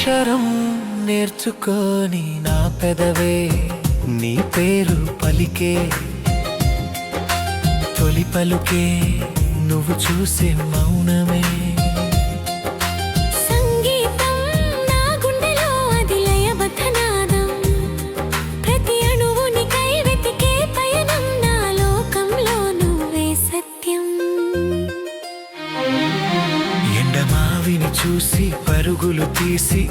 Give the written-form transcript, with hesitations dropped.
అక్షరం నేర్చుకొని నా పెదవే నీ పేరు పలికే, తొలి పలుకే నువ్వు చూసే మౌనమే. సంగీతం నా గుండెలో అది లయబద్ధనాదం, ప్రతి అణువునికై వెతికే పయనం, నా లోకంలో నువ్వే సత్యం. ఎండమావిని చూసి పరుగులు తీసి